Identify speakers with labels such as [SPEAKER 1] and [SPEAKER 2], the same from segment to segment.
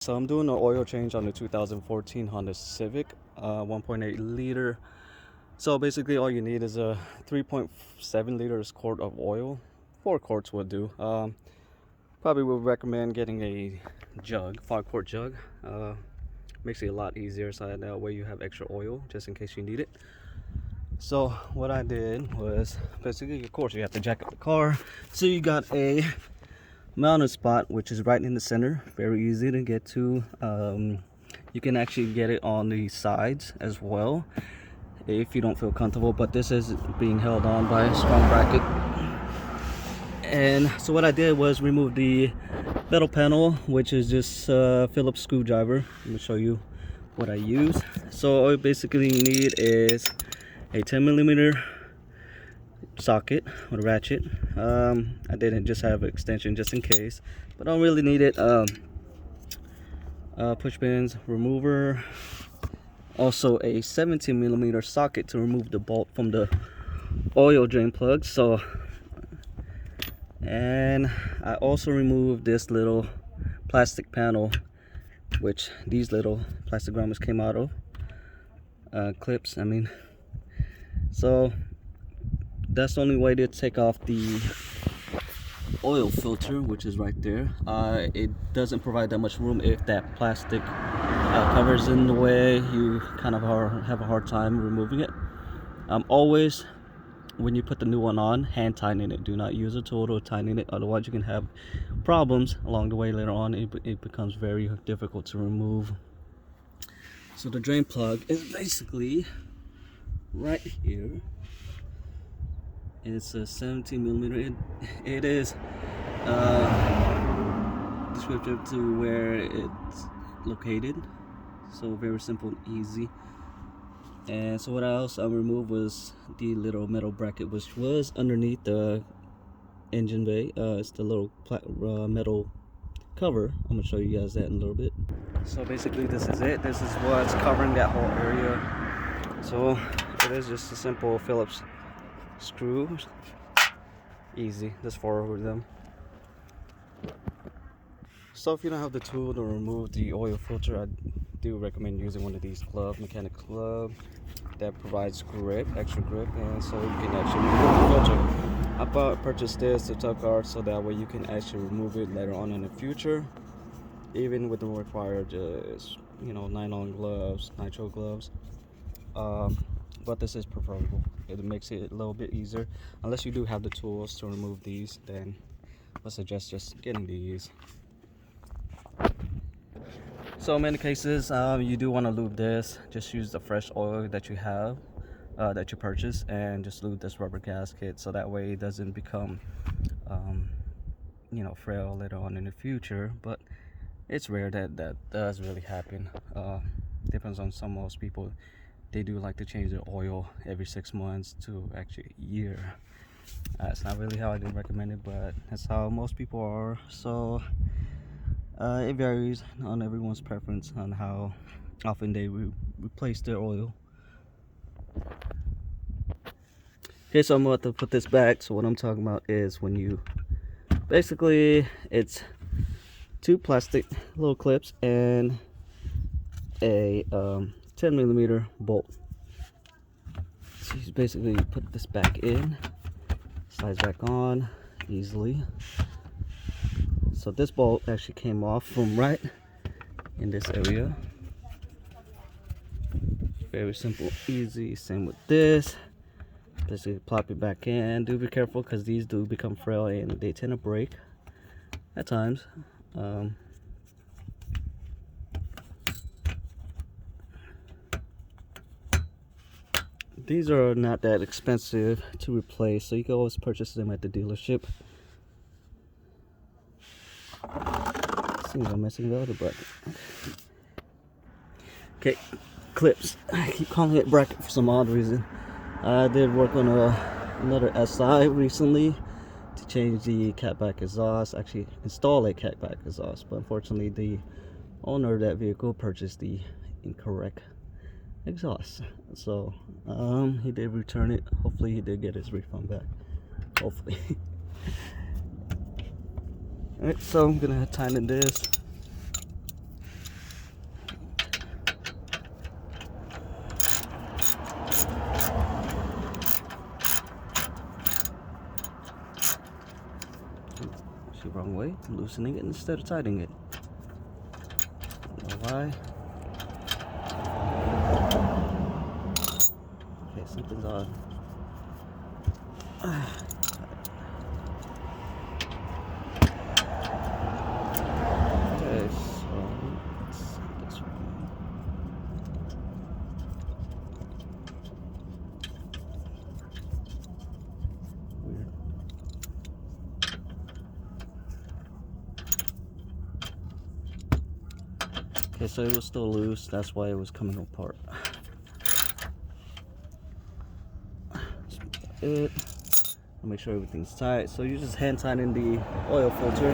[SPEAKER 1] So I'm doing an oil change on the 2014 Honda Civic, 1.8 liter. So basically all you need is a 3.7 liters quart of oil. 4 quarts would do. Probably would recommend getting a jug, 5-quart jug. Makes it a lot easier, so that way you have extra oil just in case you need it. So what I did was basically, of course, you have to jack up the car. So you got a mounted spot which is right in the center, very easy to get to. You can actually get it on the sides as well if you don't feel comfortable, but this is being held on by a strong bracket. And so what I did was remove the metal panel, which is just Phillips screwdriver. Let me show you what I use. So all you basically need is a 10mm socket with a ratchet. I didn't just have an extension just in case, but I don't really need it. Push pins remover, also a 17mm socket to remove the bolt from the oil drain plug. So, and I also removed this little plastic panel, which these little plastic grommets came out of, clips I mean. So that's the only way to take off the oil filter, which is right there. It doesn't provide that much room. If that plastic covers in the way, you kind of have a hard time removing it. Always, when you put the new one on, hand tighten it. Do not use a tool to tighten it, otherwise you can have problems along the way later on. It becomes very difficult to remove. So the drain plug is basically right here. It's a 17mm. It is descriptive to where it's located, so very simple and easy. And so what else I removed was the little metal bracket, which was underneath the engine bay. It's the little metal cover. I'm gonna show you guys that in a little bit. So basically this is it. This is what's covering that whole area. So it is just a simple Phillips screws. Easy, just forward them. So if you don't have the tool to remove the oil filter, I do recommend using one of these gloves, mechanic glove, that provides grip, extra grip, and so you can actually remove the filter. I purchased this to tuck guard, so that way you can actually remove it later on in the future, even with the required nylon gloves, nitrile gloves. But this is preferable. It makes it a little bit easier. Unless you do have the tools to remove these, then I suggest just getting these. So in many cases, you do want to lube this. Just use the fresh oil that you have, that you purchase, and just lube this rubber gasket, so that way it doesn't become frail later on in the future. But it's rare that does really happen. Depends on most people. They do like to change their oil every 6 months to actually a year. It's not really how I do recommend it, but that's how most people are. So it varies on everyone's preference on how often they replace their oil. Okay, so I'm about to put this back. So what I'm talking about is when you basically, it's 2 plastic little clips and a 10mm bolt. So you basically put this back in, slides back on easily. So this bolt actually came off from right in this area. Very simple, easy. Same with this. Basically plop it back in. Do be careful because these do become frail and they tend to break at times. These are not that expensive to replace, so you can always purchase them at the dealership. Seems I'm missing the other bracket. Okay, clips. I keep calling it bracket for some odd reason. I did work on another SI recently to change the catback exhaust, actually install a catback exhaust, but unfortunately the owner of that vehicle purchased the incorrect exhaust. So he did return it. Hopefully he did get his refund back. Hopefully. Alright, so I'm gonna tighten this. wrong way. I'm loosening it instead of tightening it. Don't know why. Okay, something's odd. Okay, so let's see this one. Weird. Okay, so it was still loose. That's why it was coming apart. It. Make sure everything's tight. So you just hand tighten the oil filter.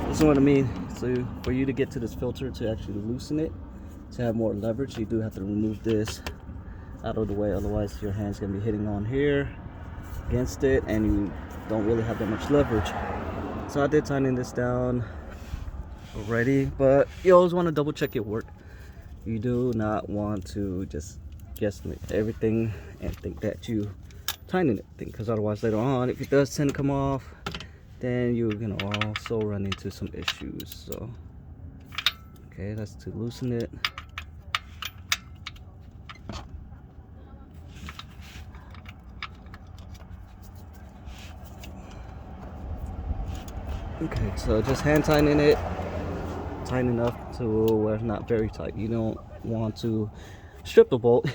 [SPEAKER 1] This is what I mean. So for you to get to this filter to actually loosen it, to have more leverage, you do have to remove this out of the way. Otherwise, your hand's gonna be hitting on here against it, and you don't really have that much leverage. So I did tighten this down already, but you always want to double check your work. You do not want to just guesstimate everything and think that you tightening it, because otherwise later on, if it does tend to come off, then you're gonna also run into some issues. So okay, that's to loosen it. Okay, so just hand tightening it, tight enough to where it's not very tight. You don't want to strip the bolt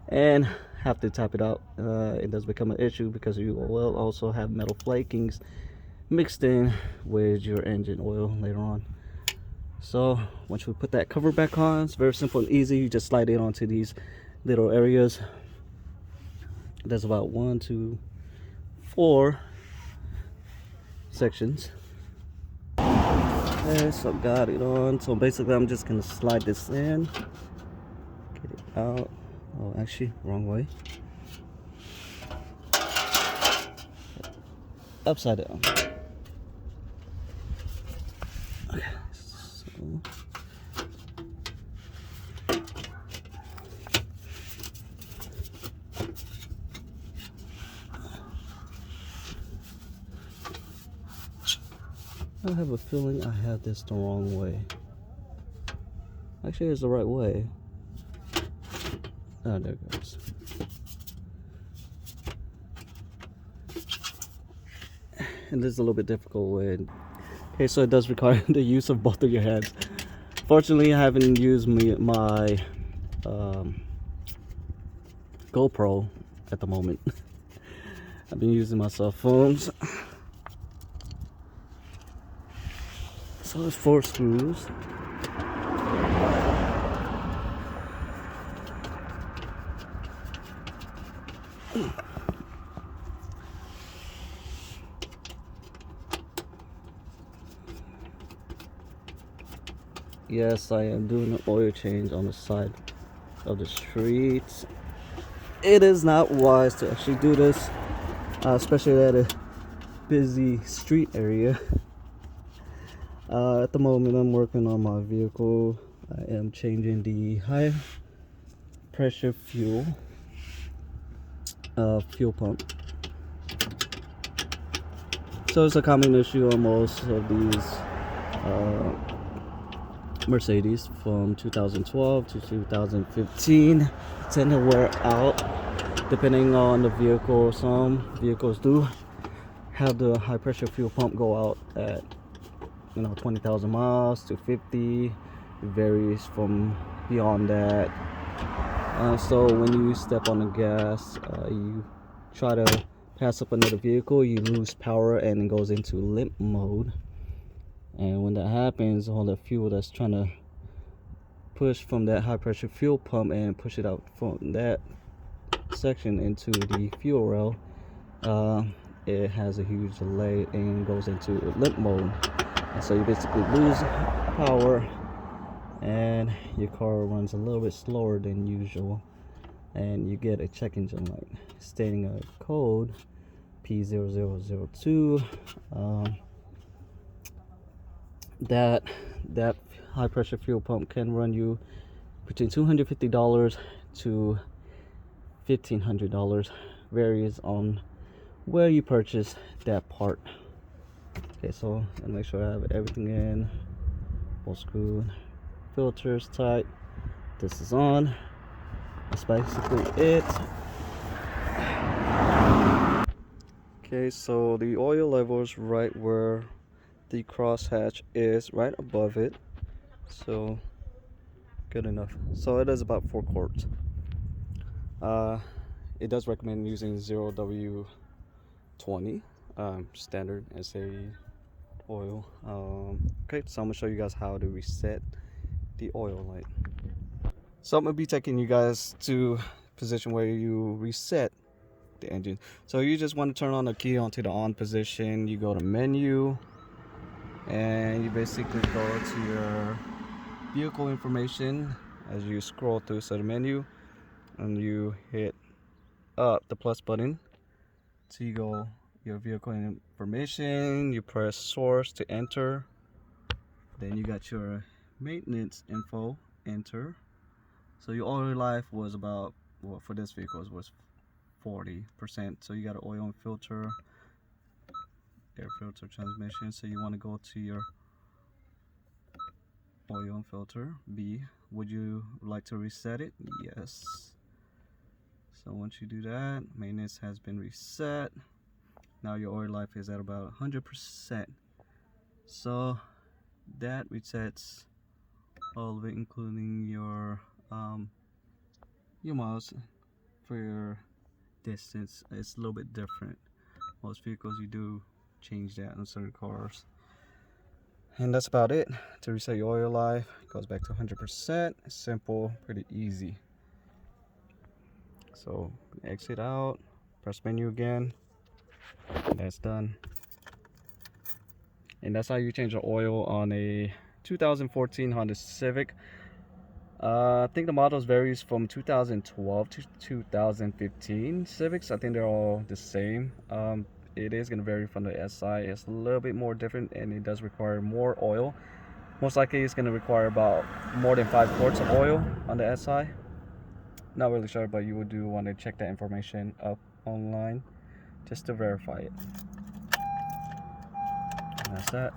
[SPEAKER 1] and have to tap it out. It does become an issue because you will also have metal flakings mixed in with your engine oil later on. So once we put that cover back on, it's very simple and easy. You just slide it onto these little areas. There's about 1, 2, 4 sections. Okay, so got it on. So basically I'm just gonna slide this in, get it out. Oh, actually, wrong way. Upside down. Okay, so I have a feeling I have this the wrong way. Actually, it's the right way. Oh, there it goes. And this is a little bit difficult with. Okay, so it does require the use of both of your hands. Fortunately, I haven't used my GoPro at the moment. I've been using my cell phones. So there's 4 screws. Yes, I am doing an oil change on the side of the street. It is not wise to actually do this, especially at a busy street area. At the moment, I'm working on my vehicle. I am changing the high pressure fuel pump. So it's a common issue on most of these Mercedes from 2012 to 2015 tend to wear out depending on the vehicle. Some vehicles do have the high pressure fuel pump go out at 20,000 miles to 50. It varies from beyond that. So when you step on the gas, you try to pass up another vehicle, you lose power and it goes into limp mode. And when that happens, all the fuel that's trying to push from that high pressure fuel pump and push it out from that section into the fuel rail, it has a huge delay and goes into limp mode. And so you basically lose power and your car runs a little bit slower than usual, and you get a check engine light stating a code P0002. That high pressure fuel pump can run you between $250 to $1,500, varies on where you purchase that part. Okay, so I'll make sure I have everything in. Bolt screw, filters tight. This is on. That's basically it. Okay, so the oil level is right where the crosshatch is, right above it. So good enough. So it is about 4 quarts. It does recommend using 0W20 standard SA oil. Okay, so I'm gonna show you guys how to reset the oil light. So I'm gonna be taking you guys to position where you reset the engine. So you just want to turn on the key onto the on position. You go to menu, and you basically go to your vehicle information as you scroll through. So the menu, and you hit up the plus button. So you go your vehicle information. You press source to enter. Then you got your maintenance info. Enter. So your oil life was about, well, for this vehicle was 40%. So you got an oil and filter, air filter, transmission. So you want to go to your oil and filter. B, would you like to reset it? Yes. So once you do that, maintenance has been reset. Now your oil life is at about 100%. So that resets all of it, including your miles for your distance. It's a little bit different. Most vehicles you do change that in certain cars. And that's about it. To reset your oil life, it goes back to 100%. Simple, pretty easy. So exit out, press menu again, and that's done. And that's how you change the oil on a 2014 Honda Civic. I think the models varies from 2012 to 2015 Civics. I think they're all the same. It is going to vary from the SI. It's a little bit more different, and it does require more oil. Most likely it's going to require about more than 5 quarts of oil on the SI. Not really sure, but you would do want to check that information up online just to verify it. And that's that.